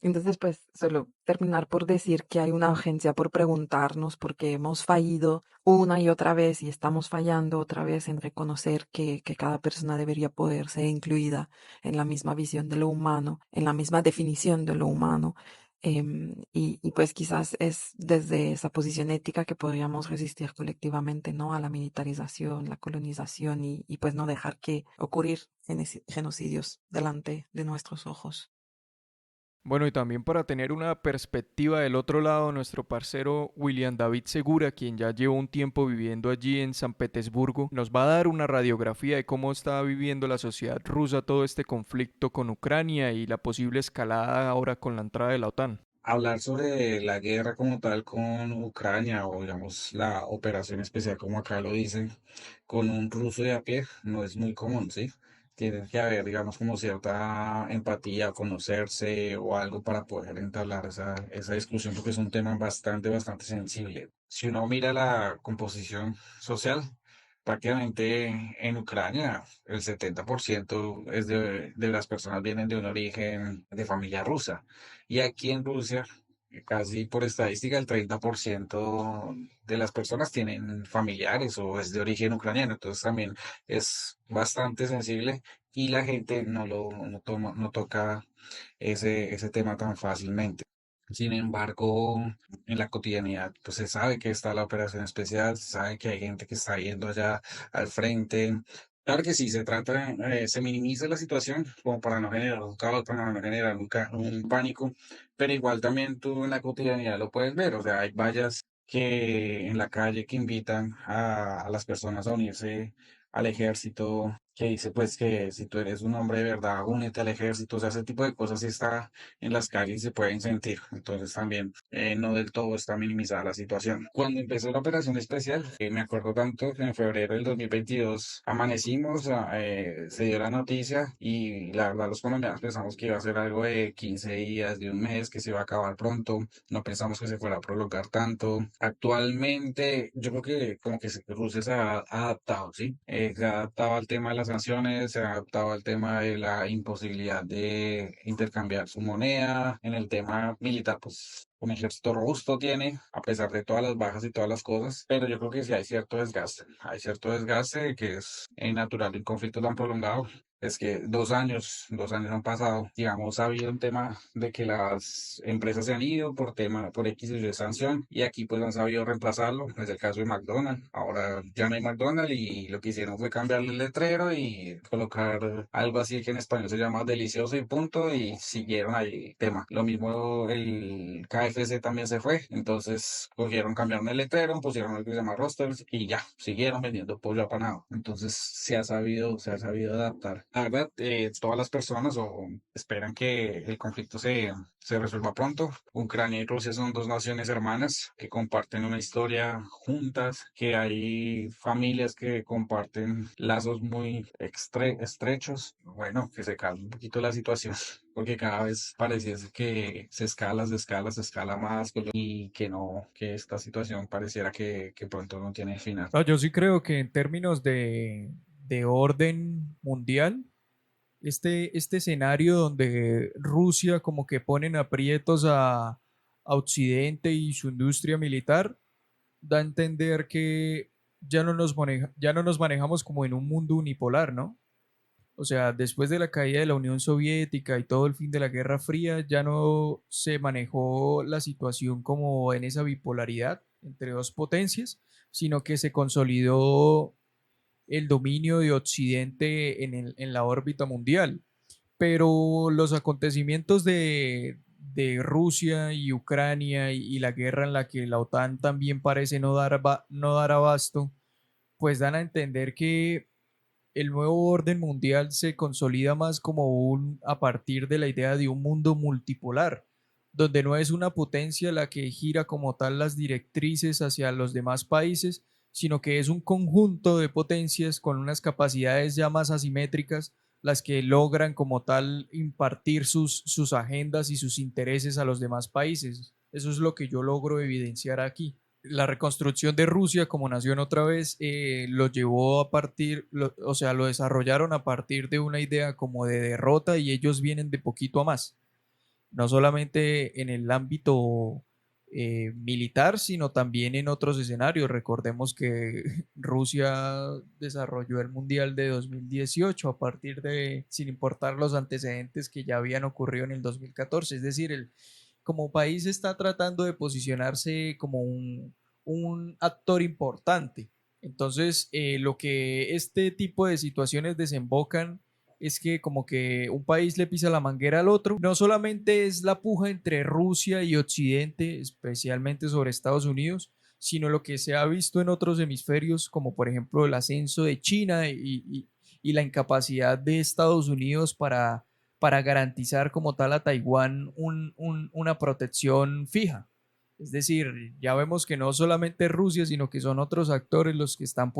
Entonces, pues, solo terminar por decir que hay una urgencia por preguntarnos por qué hemos fallido una y otra vez y estamos fallando otra vez en reconocer que cada persona debería poder ser incluida en la misma visión de lo humano, en la misma definición de lo humano. Y pues quizás es desde esa posición ética que podríamos resistir colectivamente, ¿no? A la militarización, la colonización y pues no dejar que ocurrir genocidios delante de nuestros ojos. Bueno, y también para tener una perspectiva del otro lado, nuestro parcero William David Segura, quien ya lleva un tiempo viviendo allí en San Petersburgo, nos va a dar una radiografía de cómo está viviendo la sociedad rusa todo este conflicto con Ucrania y la posible escalada ahora con la entrada de la OTAN. Hablar sobre la guerra como tal con Ucrania o digamos la operación especial como acá lo dicen, con un ruso de a pie no es muy común, ¿sí? Tiene que haber, digamos, como cierta empatía, conocerse o algo para poder entablar esa discusión porque es un tema bastante sensible. Si uno mira la composición social, prácticamente en Ucrania el 70% es de las personas vienen de un origen de familia rusa. Y aquí en Rusia, casi por estadística, el 30% de las personas tienen familiares o es de origen ucraniano. Entonces también es bastante sensible y la gente no toca ese tema tan fácilmente. Sin embargo, en la cotidianidad, pues se sabe que está la operación especial, se sabe que hay gente que está yendo allá al frente. Claro que sí, se minimiza la situación como para no generar un caos, para no generar un pánico, pero igual también tú en la cotidianidad lo puedes ver, o sea, hay vallas que en la calle que invitan a las personas a unirse al ejército, que dice pues que si tú eres un hombre de verdad, únete al ejército, o sea, ese tipo de cosas sí está en las calles y se pueden sentir. Entonces también no del todo está minimizada la situación. Cuando empezó la operación especial, me acuerdo tanto que en febrero del 2022 amanecimos, se dio la noticia y la verdad los colombianos pensamos que iba a ser algo de 15 días, de un mes, que se iba a acabar pronto. No pensamos que se fuera a prolongar tanto. Actualmente yo creo que como que Rusia se ha adaptado, ¿sí? Se ha adaptado al tema de las sanciones, se ha adaptado al tema de la imposibilidad de intercambiar su moneda. En el tema militar, pues un ejército robusto tiene, a pesar de todas las bajas y todas las cosas, pero yo creo que sí hay cierto desgaste que es natural de un conflicto tan prolongado. Es que 2 años han pasado, digamos, ha habido un tema de que las empresas se han ido por X y Y sanción, y aquí pues han sabido reemplazarlo, es el caso de McDonald's, ahora ya no hay McDonald's y lo que hicieron fue cambiarle el letrero y colocar algo así que en español se llama delicioso y punto, y siguieron ahí tema. Lo mismo el KFC también se fue, entonces cogieron, cambiaron el letrero, pusieron algo que se llama Rosters y ya, siguieron vendiendo pollo apanado, entonces se ha sabido adaptar. La verdad, todas las personas esperan que el conflicto se resuelva pronto. Ucrania y Rusia son dos naciones hermanas que comparten una historia juntas, que hay familias que comparten lazos muy estrechos. Bueno, que se calme un poquito la situación, porque cada vez pareciese que se escala más, y que no, que esta situación pareciera que pronto no tiene final. No, yo sí creo que en términos de orden mundial, este escenario donde Rusia como que ponen aprietos a Occidente y su industria militar, da a entender que ya no nos manejamos como en un mundo unipolar, ¿no? O sea, después de la caída de la Unión Soviética y todo el fin de la Guerra Fría, ya no se manejó la situación como en esa bipolaridad entre dos potencias, sino que se consolidó el dominio de Occidente en la órbita mundial. Pero los acontecimientos de Rusia y Ucrania y la guerra en la que la OTAN también parece no dar abasto, pues dan a entender que el nuevo orden mundial se consolida más como a partir de la idea de un mundo multipolar, donde no es una potencia la que gira como tal las directrices hacia los demás países, sino que es un conjunto de potencias con unas capacidades ya más asimétricas las que logran como tal impartir sus agendas y sus intereses a los demás países. Eso es lo que yo logro evidenciar aquí. La reconstrucción de Rusia como nación otra vez lo llevó a o sea, lo desarrollaron a partir de una idea como de derrota y ellos vienen de poquito a más, no solamente en el ámbito militar, sino también en otros escenarios. Recordemos que Rusia desarrolló el Mundial de 2018 a partir de, sin importar los antecedentes que ya habían ocurrido en el 2014, es decir, como país está tratando de posicionarse como un actor importante. Entonces, lo que este tipo de situaciones desembocan es que como que un país le pisa la manguera al otro. No solamente es la puja entre Rusia y Occidente, especialmente sobre Estados Unidos, sino lo que se ha visto en otros hemisferios, como por ejemplo el ascenso de China y la incapacidad de Estados Unidos para garantizar como tal a Taiwán una protección fija. Es decir, ya vemos que no solamente Rusia, sino que son otros actores los que están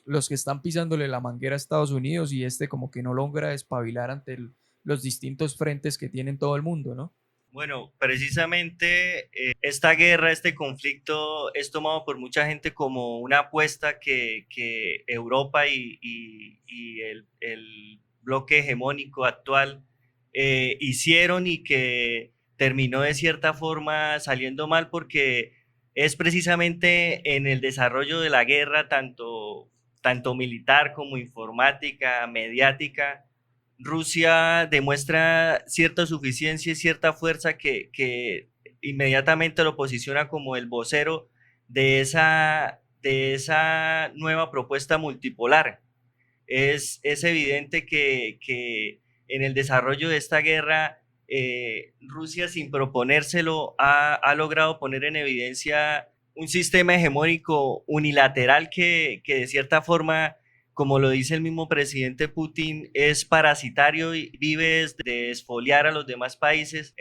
los que están pisándole la manguera a Estados Unidos y este como que no logra despabilar ante los distintos frentes que tiene todo el mundo, ¿no? Bueno, precisamente esta guerra, este conflicto es tomado por mucha gente como una apuesta que Europa y el bloque hegemónico actual hicieron y que terminó de cierta forma saliendo mal porque es precisamente en el desarrollo de la guerra, tanto militar como informática, mediática. Rusia demuestra cierta suficiencia y cierta fuerza que inmediatamente lo posiciona como el vocero de esa nueva propuesta multipolar. Es evidente que en el desarrollo de esta guerra, Rusia, sin proponérselo, ha logrado poner en evidencia un sistema hegemónico unilateral que de cierta forma, como lo dice el mismo presidente Putin, es parasitario y vive de esfoliar a los demás países.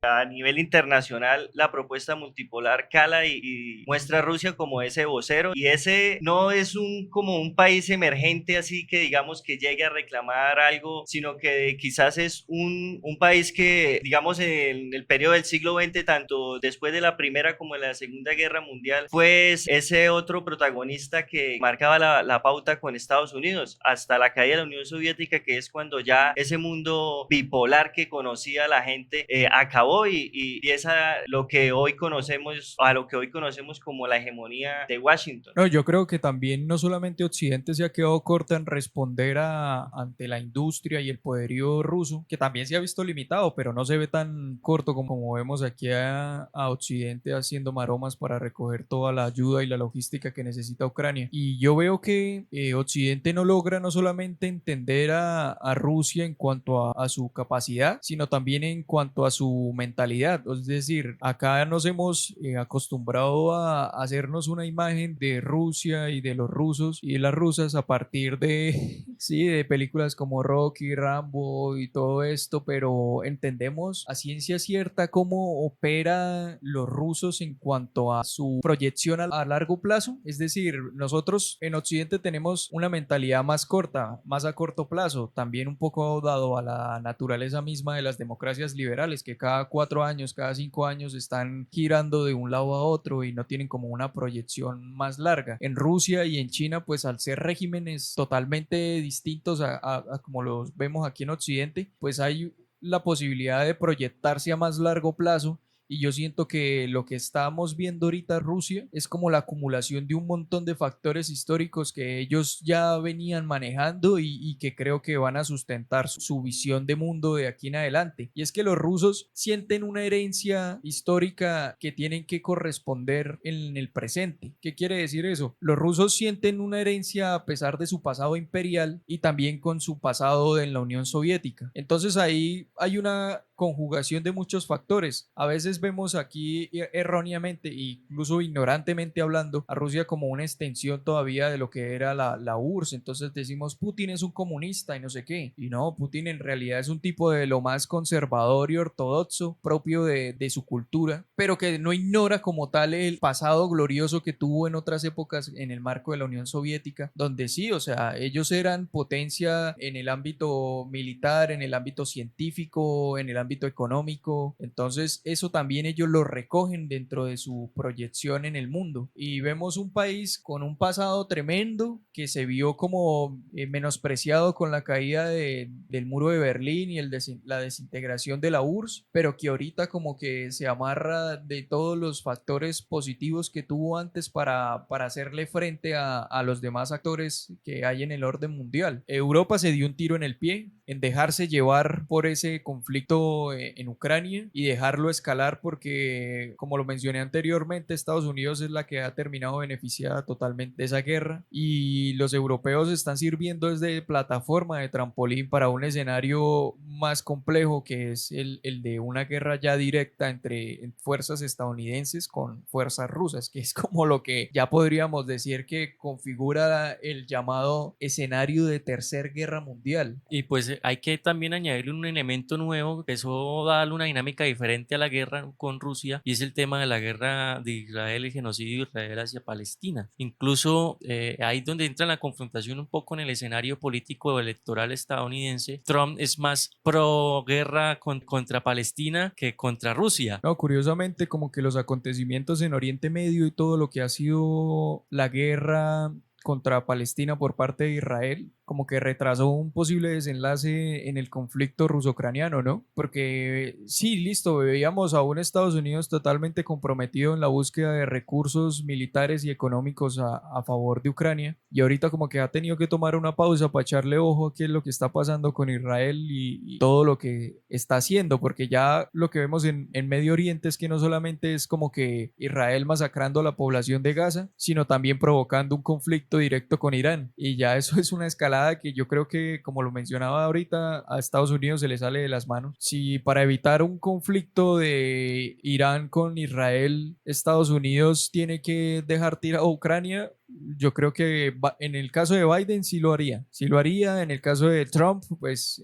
A nivel internacional, la propuesta multipolar cala y muestra a Rusia como ese vocero, y ese no es como un país emergente así que digamos que llegue a reclamar algo, sino que quizás es un país que digamos en el periodo del siglo XX, tanto después de la Primera como de la Segunda Guerra Mundial, fue ese otro protagonista que marcaba la pauta con Estados Unidos hasta la caída de la Unión Soviética, que es cuando ya ese mundo bipolar que conocía la gente acabó y esa lo que hoy conocemos, a lo que hoy conocemos como la hegemonía de Washington. No, yo creo que también no solamente Occidente se ha quedado corta en responder ante la industria y el poderío ruso, que también se ha visto limitado, pero no se ve tan corto como vemos aquí a Occidente haciendo maromas para recoger toda la ayuda y la logística que necesita Ucrania. Y yo veo que Occidente no logra no solamente entender a Rusia en cuanto a su capacidad, sino también en cuanto a su mentalidad. Es decir, acá nos hemos acostumbrado a hacernos una imagen de Rusia y de los rusos y de las rusas a partir de, sí, de películas como Rocky, Rambo y todo esto, pero entendemos a ciencia cierta cómo opera los rusos en cuanto a su proyección a largo plazo. Es decir, nosotros en Occidente tenemos una mentalidad más corta, más a corto plazo, también un poco dado a la naturaleza misma de las democracias liberales, que cada 4 años, cada 5 años están girando de un lado a otro y no tienen como una proyección más larga. En Rusia y en China, pues al ser regímenes totalmente distintos a como los vemos aquí en Occidente, pues hay la posibilidad de proyectarse a más largo plazo. Y yo siento que lo que estamos viendo ahorita Rusia es como la acumulación de un montón de factores históricos que ellos ya venían manejando y que creo que van a sustentar su visión de mundo de aquí en adelante. Y es que los rusos sienten una herencia histórica que tienen que corresponder en el presente. ¿Qué quiere decir eso? Los rusos sienten una herencia a pesar de su pasado imperial y también con su pasado en la Unión Soviética. Entonces ahí hay una conjugación de muchos factores. A veces vemos aquí erróneamente e incluso ignorantemente hablando a Rusia como una extensión todavía de lo que era la URSS. Entonces decimos Putin es un comunista y no sé qué. Y no, Putin en realidad es un tipo de lo más conservador y ortodoxo propio de su cultura, pero que no ignora como tal el pasado glorioso que tuvo en otras épocas en el marco de la Unión Soviética, donde sí, o sea, ellos eran potencia en el ámbito militar, en el ámbito científico, en el ámbito económico. Entonces eso también ellos lo recogen dentro de su proyección en el mundo y vemos un país con un pasado tremendo que se vio como menospreciado con la caída del muro de Berlín y la desintegración de la URSS, pero que ahorita como que se amarra de todos los factores positivos que tuvo antes para hacerle frente a los demás actores que hay en el orden mundial. Europa se dio un tiro en el pie en dejarse llevar por ese conflicto en Ucrania y dejarlo escalar porque, como lo mencioné anteriormente, Estados Unidos es la que ha terminado beneficiada totalmente de esa guerra y los europeos están sirviendo desde plataforma de trampolín para un escenario más complejo que es el de una guerra ya directa entre fuerzas estadounidenses con fuerzas rusas, que es como lo que ya podríamos decir que configura el llamado escenario de tercera guerra mundial. Y pues hay que también añadirle un elemento nuevo que eso da una dinámica diferente a la guerra con Rusia y es el tema de la guerra de Israel, el genocidio de Israel hacia Palestina. Incluso ahí donde entra la confrontación un poco en el escenario político electoral estadounidense. Trump es más pro guerra contra Palestina que contra Rusia. No, curiosamente como que los acontecimientos en Oriente Medio y todo lo que ha sido la guerra contra Palestina por parte de Israel como que retrasó un posible desenlace en el conflicto ruso-ucraniano, ¿no? Porque sí, listo, veíamos a un Estados Unidos totalmente comprometido en la búsqueda de recursos militares y económicos a favor de Ucrania y ahorita como que ha tenido que tomar una pausa para echarle ojo a qué es lo que está pasando con Israel y todo lo que está haciendo, porque ya lo que vemos en Medio Oriente es que no solamente es como que Israel masacrando a la población de Gaza, sino también provocando un conflicto directo con Irán y ya eso es una escalada que yo creo que, como lo mencionaba ahorita, a Estados Unidos se le sale de las manos. Si para evitar un conflicto de Irán con Israel, Estados Unidos tiene que dejar tirado a Ucrania, yo creo que en el caso de Biden sí lo haría. Sí lo haría. En el caso de Trump, pues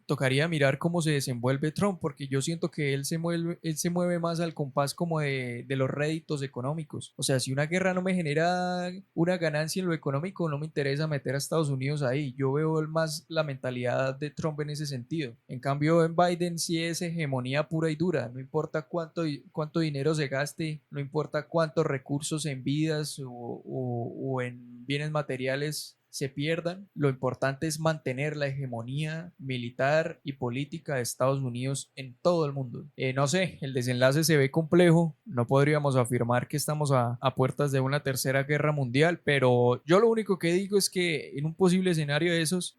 tocaría mirar cómo se desenvuelve Trump, porque yo siento que él se mueve más al compás como de los réditos económicos. O sea, si una guerra no me genera una ganancia en lo económico, no me interesa meter a Estados Unidos ahí. Yo veo más la mentalidad de Trump en ese sentido. En cambio, en Biden sí es hegemonía pura y dura. No importa cuánto dinero se gaste, no importa cuántos recursos en vidas o en bienes materiales se pierdan, lo importante es mantener la hegemonía militar y política de Estados Unidos en todo el mundo. No sé, el desenlace se ve complejo, no podríamos afirmar que estamos a puertas de una tercera guerra mundial, pero yo lo único que digo es que en un posible escenario de esos,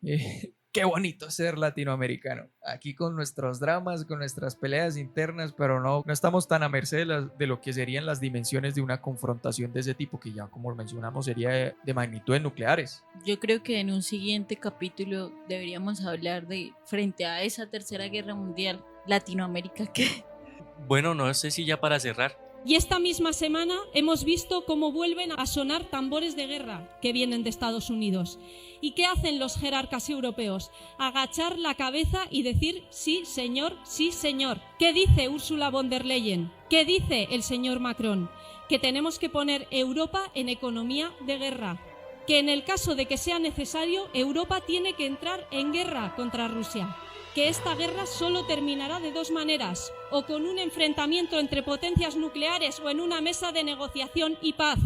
qué bonito ser latinoamericano. Aquí con nuestros dramas, con nuestras peleas internas, pero no estamos tan a merced de lo que serían las dimensiones de una confrontación de ese tipo, que ya como mencionamos sería de magnitudes nucleares. Yo creo que en un siguiente capítulo deberíamos hablar de, frente a esa tercera guerra mundial, Latinoamérica, Bueno, no sé si ya para cerrar. Y esta misma semana hemos visto cómo vuelven a sonar tambores de guerra que vienen de Estados Unidos. ¿Y qué hacen los jerarcas europeos? Agachar la cabeza y decir sí, señor, sí, señor. ¿Qué dice Ursula von der Leyen? ¿Qué dice el señor Macron? Que tenemos que poner Europa en economía de guerra. Que en el caso de que sea necesario, Europa tiene que entrar en guerra contra Rusia. Que esta guerra solo terminará de dos maneras, o con un enfrentamiento entre potencias nucleares o en una mesa de negociación y paz.